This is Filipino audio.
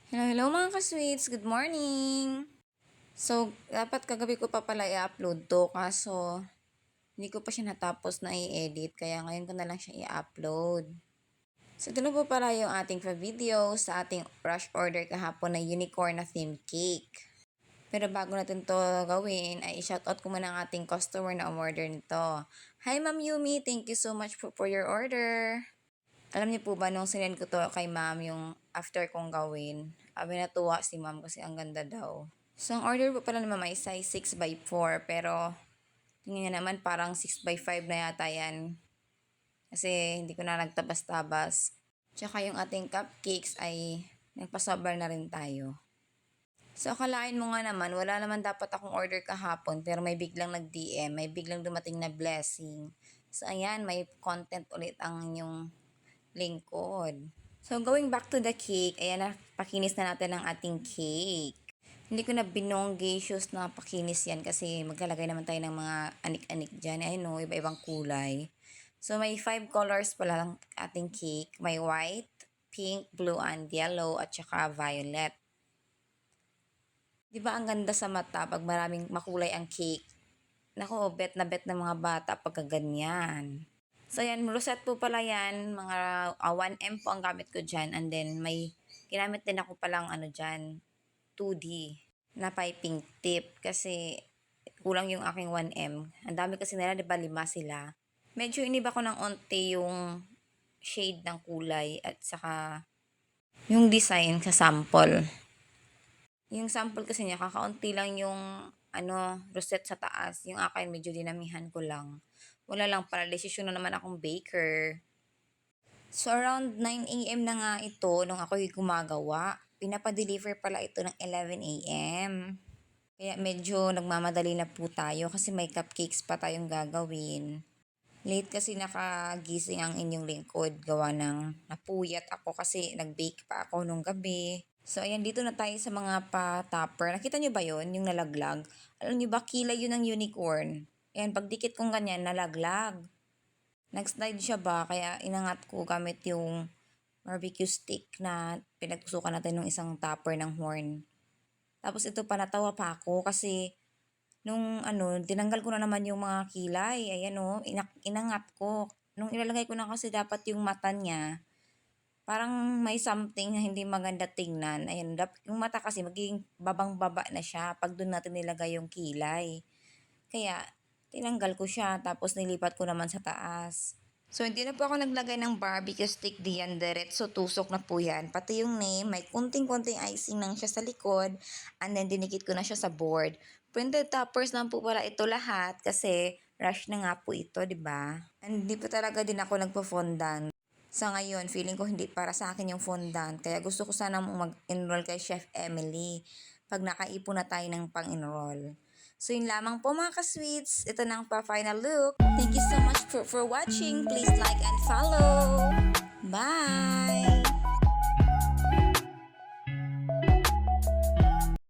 Hello mga ka-sweets! Good morning! So, dapat kagabi ko pa pala i-upload to, kaso hindi ko pa siya natapos na i-edit, kaya ngayon ko na lang siya i-upload. So, ito na po pala yung ating video sa ating rush order kahapon na unicorn na theme cake. Pero bago natin to gawin, ay i-shoutout ko muna ang ating customer na umorder nito. Hi Ma'am Yumi! Thank you so much for your order! Alam niyo po ba, nung sinend ko to kay ma'am yung after kong gawin, natuwa si ma'am kasi ang ganda daw. So, ang order po pala ni ma'am ay size 6x4, pero tingnan niya naman parang 6x5 na yata yan. Kasi hindi ko na nagtabas-tabas. Tsaka yung ating cupcakes ay nagpasobra na rin tayo. So, akalain mo nga naman, wala naman dapat akong order kahapon, pero may biglang nag-DM, may biglang dumating na blessing. So, ayan, may content ulit ang inyong lingkod. So, going back to the cake, ayan na, pakinis na natin ang ating cake. Hindi ko na binonggacious na pakinis yan kasi maglalagay naman tayo ng mga anik-anik dyan. Ayun no, iba-ibang kulay. So, may 5 colors pala ang ating cake. May white, pink, blue, and yellow, at saka violet. Di ba ang ganda sa mata pag maraming makulay ang cake? Nako, bet na mga bata pagka ganyan. So, yan, rosette po pala yan. Mga 1M po ang gamit ko dyan. And then, may ginamit din ako palang dyan, 2D na piping tip. Kasi, kulang yung aking 1M. Ang dami kasi nila, di ba, 5 sila. Medyo iniba ko ng onte yung shade ng kulay at saka yung design sa sample. Yung sample kasi niya, kakaunti lang yung rosette sa taas. Yung akin, medyo dinamihan ko lang. Wala lang para desisyon na naman akong baker. So, around 9 a.m. na nga ito nung ako'y gumagawa. Pinapadeliver pala ito ng 11 a.m. Kaya medyo nagmamadali na po tayo kasi may cupcakes pa tayong gagawin. Late kasi nakagising ang inyong lingkod. Gawa ng napuyat ako kasi nag-bake pa ako nung gabi. So, ayan, dito na tayo sa mga pa-topper. Nakita nyo ba yon yung nalaglag? Alam nyo ba, kilay yun ng unicorn. Ayan, pag dikit kong ganyan, nalaglag. Nag-slide siya ba, kaya inangat ko gamit yung barbecue stick na pinagtusukan natin ng isang topper ng horn. Tapos ito pa, natawa pa ako kasi nung tinanggal ko na naman yung mga kilay. Ayan o, inangat ko. Nung ilalagay ko na kasi dapat yung mata niya, parang may something na hindi maganda tingnan. Ayan, yung mata kasi magiging babang-baba na siya pag doon natin nilagay yung kilay. Kaya, tinanggal ko siya tapos nilipat ko naman sa taas. So, hindi na po ako naglagay ng barbecue stick diyan, diretso tusok na po yan. Pati yung name, may kunting-kunting icing lang siya sa likod, and then dinikit ko na siya sa board. Printed toppers lang po pala ito lahat kasi rush na nga po ito, di ba? And hindi pa talaga din ako nagpo-fondant. Sa ngayon, feeling ko hindi para sa akin yung fondant. Kaya gusto ko sana mag-enroll kay Chef Emily pag nakaipon na tayo ng pang-enroll. So yun lamang po mga ka-sweets. Ito na ang pa-final look. Thank you so much for watching. Please like and follow. Bye!